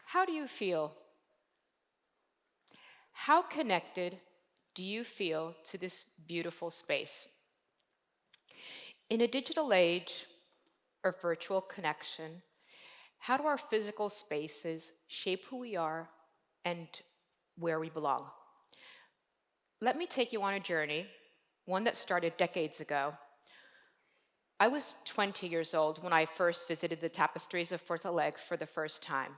How do you feel? How connected do you feel to this beautiful space? In a digital age or virtual connection, how do our physical spaces shape who we are and where we belong? Let me take you on a journey, one that started decades ago. I was 20 years old when I first visited the Tapestries of Portalegre for the first time.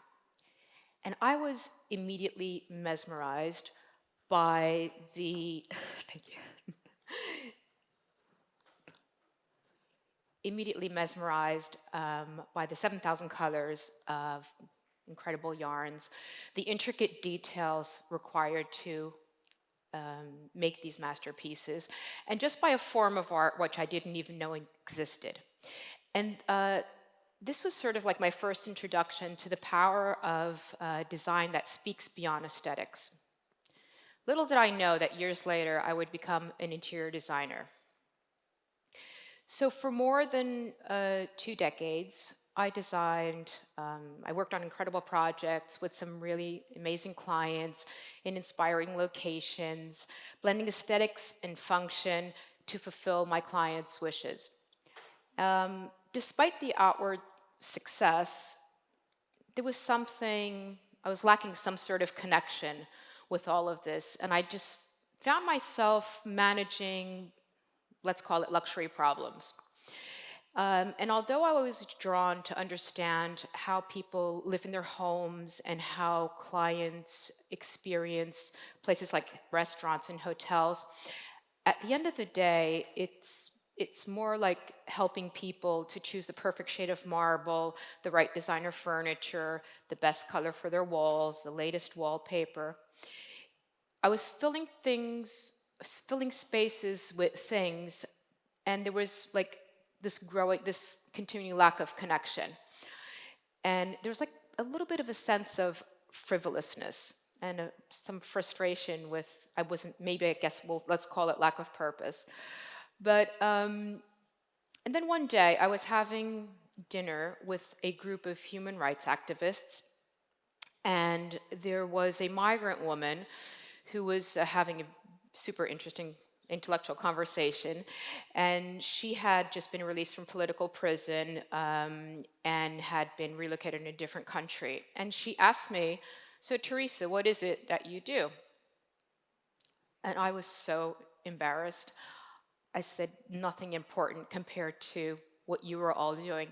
And I was immediately mesmerized by the, thank you, immediately mesmerized by the 7,000 colors of incredible yarns, the intricate details required to make these masterpieces, and just by a form of art which I didn't even know existed. And this was sort of like my first introduction to the power of design that speaks beyond aesthetics. Little did I know that years later I would become an interior designer. So for more than 2 decades, I worked on incredible projects with some really amazing clients in inspiring locations, blending aesthetics and function to fulfill my clients' wishes. Despite the outward success, there was something, I was lacking some sort of connection with all of this, and I just found myself managing, let's call it luxury problems. And although I was drawn to understand how people live in their homes and how clients experience places like restaurants and hotels, at the end of the day, it's more like helping people to choose the perfect shade of marble, the right designer furniture, the best color for their walls, the latest wallpaper. I was filling spaces with things, and there was like this continuing lack of connection. And there was like a little bit of a sense of frivolousness and some frustration with, maybe I guess, well, let's call it lack of purpose. But, and then one day I was having dinner with a group of human rights activists, and there was a migrant woman who was having a super interesting intellectual conversation, and she had just been released from political prison and had been relocated in a different country. And she asked me, "So Teresa, what is it that you do?" And I was so embarrassed. I said, "Nothing important compared to what you were all doing."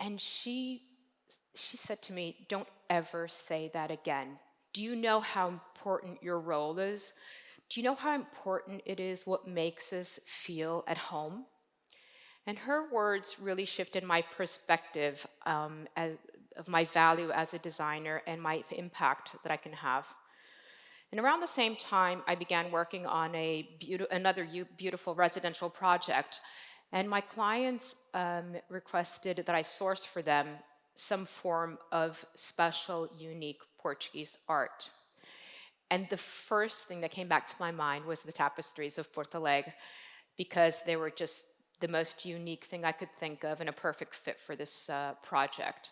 And she said to me, "Don't ever say that again. Do you know how important your role is? Do you know how important it is what makes us feel at home?" And her words really shifted my perspective of my value as a designer and my impact that I can have. And around the same time, I began working on another beautiful residential project. And my clients requested that I source for them some form of special, unique Portuguese art. And the first thing that came back to my mind was the tapestries of Portalegre, because they were just the most unique thing I could think of and a perfect fit for this project.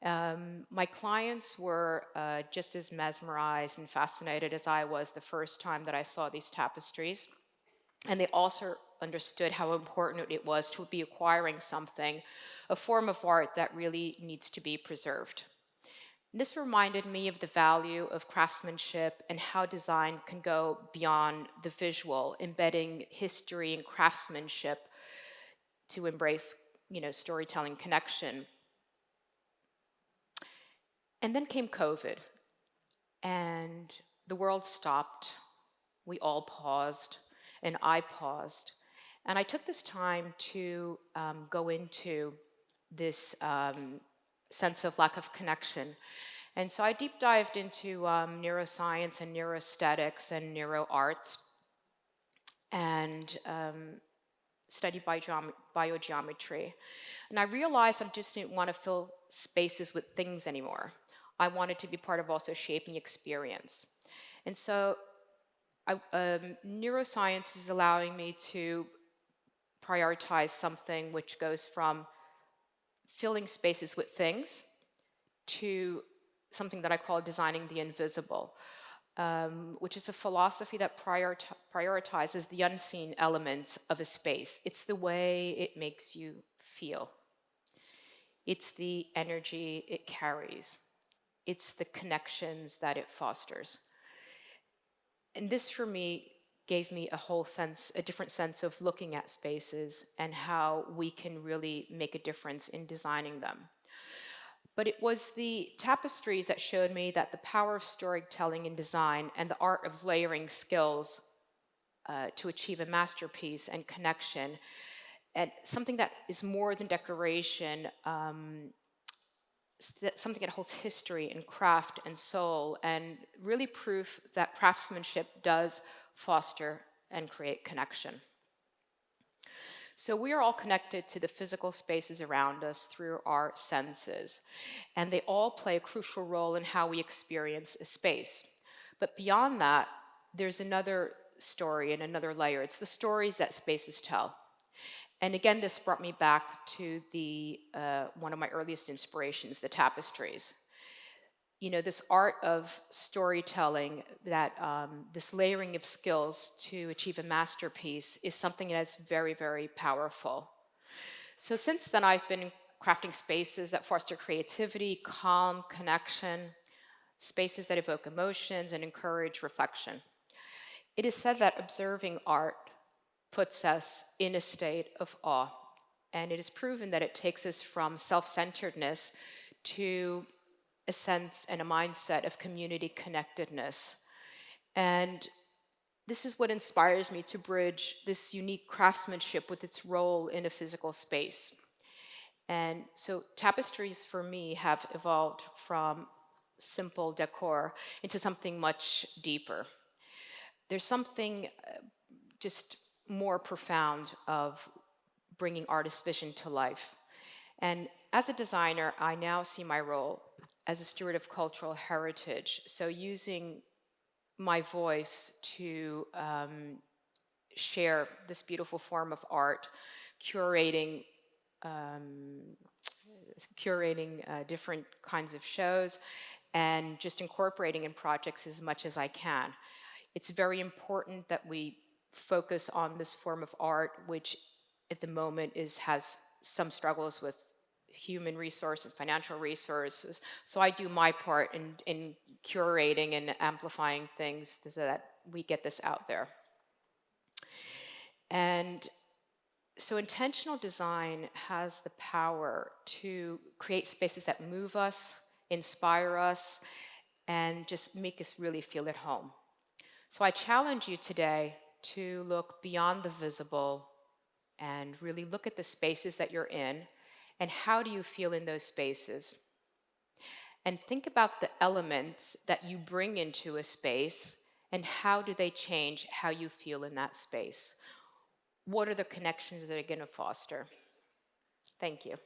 My clients were just as mesmerized and fascinated as I was the first time that I saw these tapestries. And they also understood how important it was to be acquiring something, a form of art that really needs to be preserved. This reminded me of the value of craftsmanship and how design can go beyond the visual, embedding history and craftsmanship to embrace, storytelling connection. And then came COVID, and the world stopped. We all paused, and I paused. And I took this time to go into this sense of lack of connection. And so I deep dived into neuroscience and neuroaesthetics and neuroarts, and studied biogeometry. And I realized that I just didn't want to fill spaces with things anymore. I wanted to be part of also shaping experience. And so neuroscience is allowing me to prioritize something which goes from filling spaces with things to something that I call designing the invisible, which is a philosophy that prioritizes the unseen elements of a space. It's the way it makes you feel. It's the energy it carries. It's the connections that it fosters. And this, for me, gave me a different sense of looking at spaces and how we can really make a difference in designing them. But it was the tapestries that showed me that the power of storytelling in design and the art of layering skills to achieve a masterpiece and connection, and something that is more than decoration, something that holds history and craft and soul, and really proof that craftsmanship does foster and create connection. So we are all connected to the physical spaces around us through our senses, and they all play a crucial role in how we experience a space. But beyond that, there's another story and another layer. It's the stories that spaces tell. And again, this brought me back to one of my earliest inspirations, the tapestries. You know, this art of storytelling, this layering of skills to achieve a masterpiece is something that's very, very powerful. So since then, I've been crafting spaces that foster creativity, calm, connection, spaces that evoke emotions and encourage reflection. It is said that observing art puts us in a state of awe, and it is proven that it takes us from self-centeredness to a sense and a mindset of community connectedness. And this is what inspires me to bridge this unique craftsmanship with its role in a physical space. And so tapestries for me have evolved from simple decor into something much deeper. There's something just more profound of bringing artist vision to life. And as a designer, I now see my role as a steward of cultural heritage. So using my voice to share this beautiful form of art, curating different kinds of shows, and just incorporating in projects as much as I can. It's very important that we focus on this form of art, which at the moment has some struggles with human resources, financial resources. So I do my part in curating and amplifying things so that we get this out there. And so intentional design has the power to create spaces that move us, inspire us, and just make us really feel at home. So I challenge you today to look beyond the visible and really look at the spaces that you're in and how do you feel in those spaces. And think about the elements that you bring into a space and how do they change how you feel in that space. What are the connections that are going to foster? Thank you.